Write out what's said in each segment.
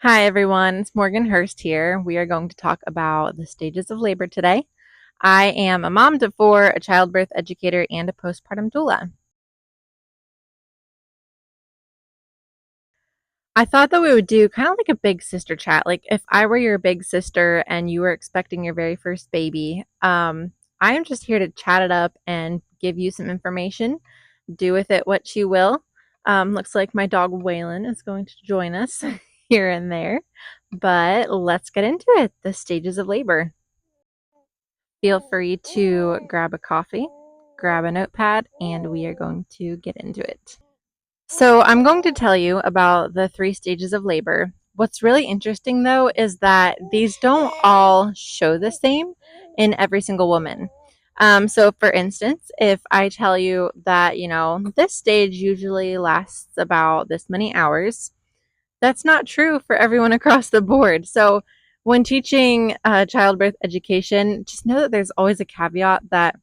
Hi everyone, it's Morgan Hurst here. We are going to talk about the stages of labor today. I am a mom to four, a childbirth educator, and a postpartum doula. I thought that we would do kind of like a big sister chat. Like if I were your big sister and you were expecting your very first baby, I am just here to chat it up and give you some information. Do with it what you will. Looks like my dog Waylon is going to join us here and there, but let's get into it. The stages of labor. Feel free to grab a coffee, grab a notepad, and we are going to get into it. So, I'm going to tell you about the three stages of labor. What's really interesting though is that these don't all show the same in every single woman. So, for instance, if I tell you that, this stage usually lasts about this many hours, that's not true for everyone across the board. So, when teaching childbirth education, just know that there's always a caveat that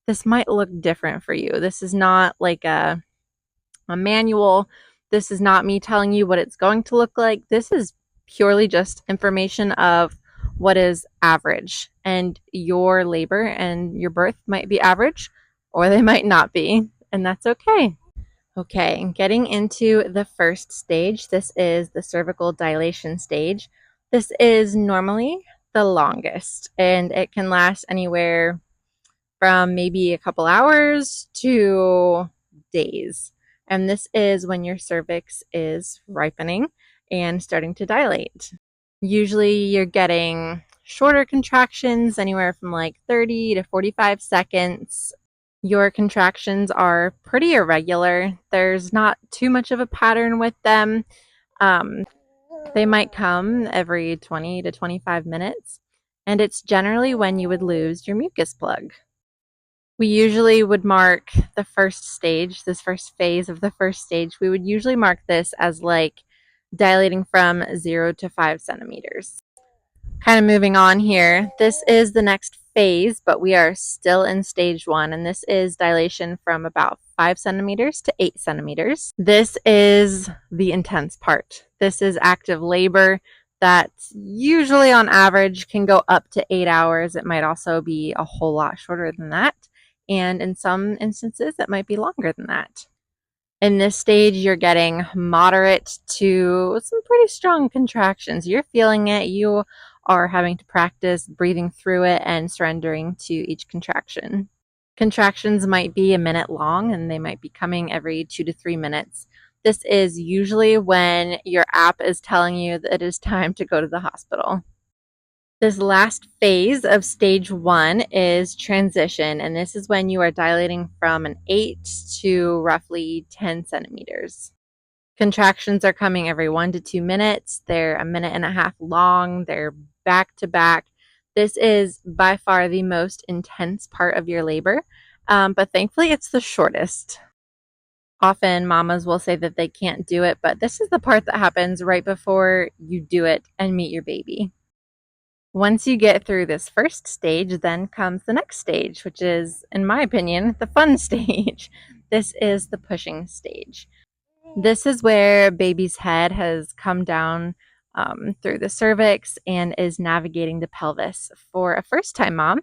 this might look different for you. This is not like a manual. This is not me telling you what it's going to look like. This is purely just information of what is average. And your labor and your birth might be average or they might not be. And that's okay. Okay, getting into the first stage, this is the cervical dilation stage. This is normally the longest, and it can last anywhere from maybe a couple hours to days. And this is when your cervix is ripening and starting to dilate. Usually, you're getting shorter contractions, anywhere from like 30 to 45 seconds. Your contractions are pretty irregular. There's not too much of a pattern with them. Um, they might come every 20 to 25 minutes, and it's generally when you would lose your mucus plug. We usually would mark the first stage, this first phase of the first stage, we would usually mark this as like dilating from 0 to 5 centimeters. Kind of moving on here. This is the next phase, but we are still in stage one, and this is dilation from about 5 centimeters to 8 centimeters. This is the intense part. This is active labor that usually on average can go up to 8 hours. It might also be a whole lot shorter than that. And in some instances, it might be longer than that. In this stage, you're getting moderate to some pretty strong contractions. You're feeling it. You are having to practice breathing through it and surrendering to each contraction. Contractions might be a minute long and they might be coming every 2 to 3 minutes. This is usually when your app is telling you that it is time to go to the hospital. This last phase of stage one is transition, and this is when you are dilating from an 8 to roughly 10 centimeters. Contractions are coming every 1 to 2 minutes. They're a minute and a half long. They're back to back. This is by far the most intense part of your labor, but thankfully it's the shortest. Often mamas will say that they can't do it, but this is the part that happens right before you do it and meet your baby. Once you get through this first stage, then comes the next stage, which is, in my opinion, the fun stage. This is the pushing stage. This is where baby's head has come down through the cervix and is navigating the pelvis. For a first time mom,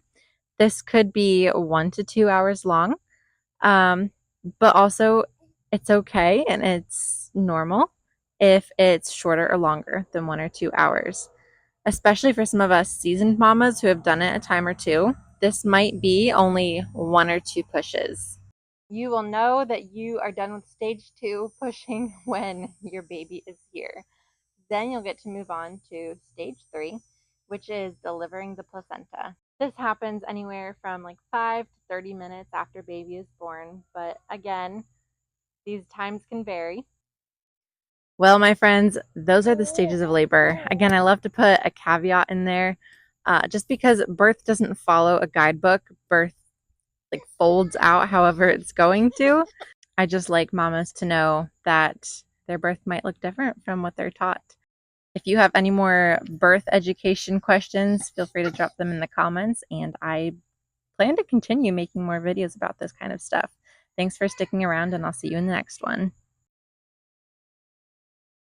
this could be 1 to 2 hours long, but also it's okay and it's normal if it's shorter or longer than 1 or 2 hours. Especially for some of us seasoned mamas who have done it a time or two, this might be only 1 or 2 pushes. You will know that you are done with stage two pushing when your baby is here. Then you'll get to move on to stage three, which is delivering the placenta. This happens anywhere from like 5 to 30 minutes after baby is born, but again, these times can vary. Well, my friends, those are the stages of labor. Again, I love to put a caveat in there. Just because birth doesn't follow a guidebook, birth like folds out however it's going to. I just like mamas to know that their birth might look different from what they're taught. If you have any more birth education questions, feel free to drop them in the comments, and I plan to continue making more videos about this kind of stuff. Thanks for sticking around, and I'll see you in the next one.